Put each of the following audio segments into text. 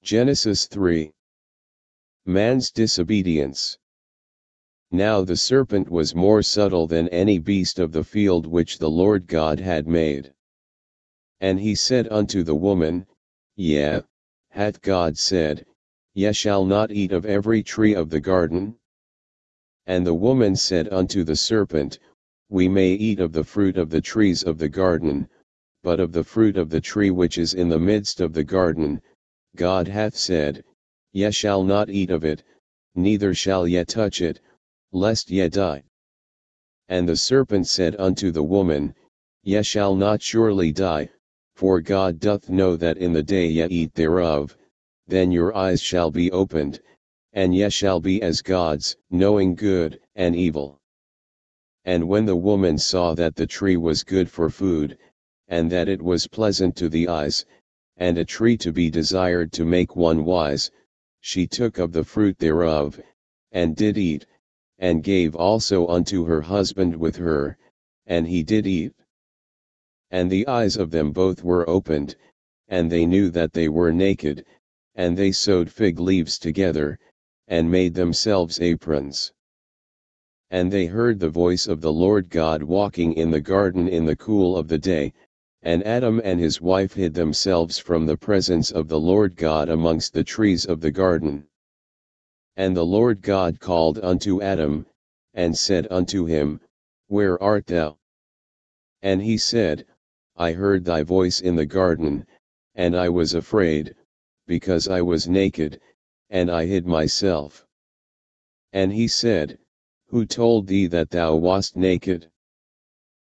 Genesis 3. Man's disobedience. Now the serpent was more subtle than any beast of the field which the Lord God had made. And he said unto the woman, Yea, hath God said, Ye shall not eat of every tree of the garden? And the woman said unto the serpent, We may eat of the fruit of the trees of the garden, but of the fruit of the tree which is in the midst of the garden, God hath said, Ye shall not eat of it, neither shall ye touch it, lest ye die. And the serpent said unto the woman, Ye shall not surely die, for God doth know that in the day ye eat thereof, then your eyes shall be opened, and ye shall be as gods, knowing good and evil. And when the woman saw that the tree was good for food, and that it was pleasant to the eyes, and a tree to be desired to make one wise, she took of the fruit thereof, and did eat, and gave also unto her husband with her, and he did eat. And the eyes of them both were opened, and they knew that they were naked, and they sewed fig leaves together, and made themselves aprons. And they heard the voice of the Lord God walking in the garden in the cool of the day, and Adam and his wife hid themselves from the presence of the Lord God amongst the trees of the garden. And the Lord God called unto Adam, and said unto him, Where art thou? And he said, I heard thy voice in the garden, and I was afraid, because I was naked, and I hid myself. And he said, Who told thee that thou wast naked?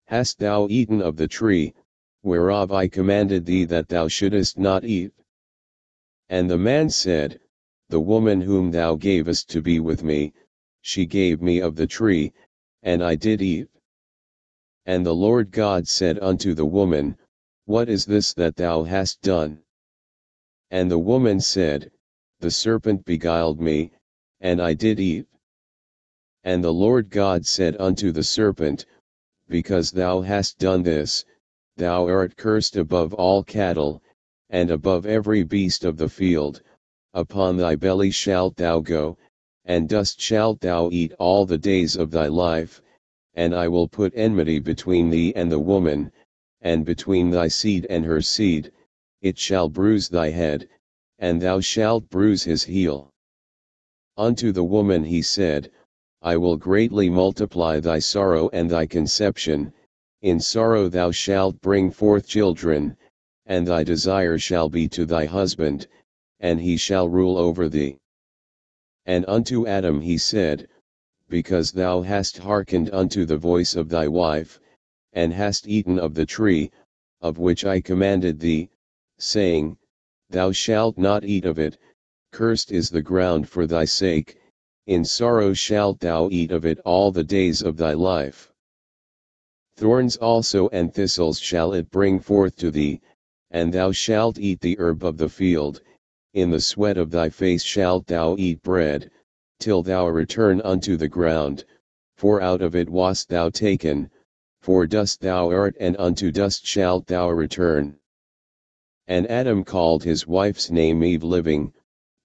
Hast thou eaten of the tree, whereof I commanded thee that thou shouldest not eat? And the man said, The woman whom thou gavest to be with me, she gave me of the tree, and I did eat. And the Lord God said unto the woman, What is this that thou hast done? And the woman said, The serpent beguiled me, and I did eat. And the Lord God said unto the serpent, Because thou hast done this, thou art cursed above all cattle, and above every beast of the field, upon thy belly shalt thou go, and dust shalt thou eat all the days of thy life, and I will put enmity between thee and the woman, and between thy seed and her seed, it shall bruise thy head, and thou shalt bruise his heel. Unto the woman he said, I will greatly multiply thy sorrow and thy conception, in sorrow thou shalt bring forth children, and thy desire shall be to thy husband, and he shall rule over thee. And unto Adam he said, Because thou hast hearkened unto the voice of thy wife, and hast eaten of the tree, of which I commanded thee, saying, Thou shalt not eat of it, cursed is the ground for thy sake, in sorrow shalt thou eat of it all the days of thy life. Thorns also and thistles shall it bring forth to thee, and thou shalt eat the herb of the field, in the sweat of thy face shalt thou eat bread, till thou return unto the ground, for out of it wast thou taken, for dust thou art and unto dust shalt thou return. And Adam called his wife's name Eve living,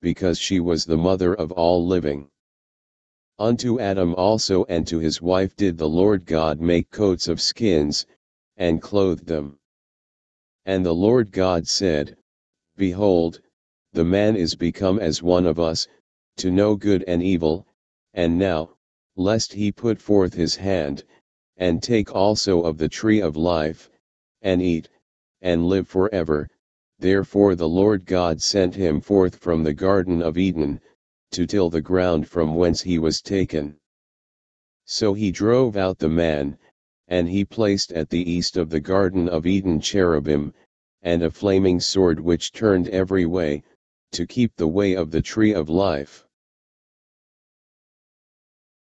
because she was the mother of all living. Unto Adam also and to his wife did the Lord God make coats of skins, and clothed them. And the Lord God said, Behold, the man is become as one of us, to know good and evil, and now, lest he put forth his hand, and take also of the tree of life, and eat, and live forever, therefore the Lord God sent him forth from the Garden of Eden, to till the ground from whence he was taken. So he drove out the man, and he placed at the east of the Garden of Eden cherubim, and a flaming sword which turned every way, to keep the way of the tree of life.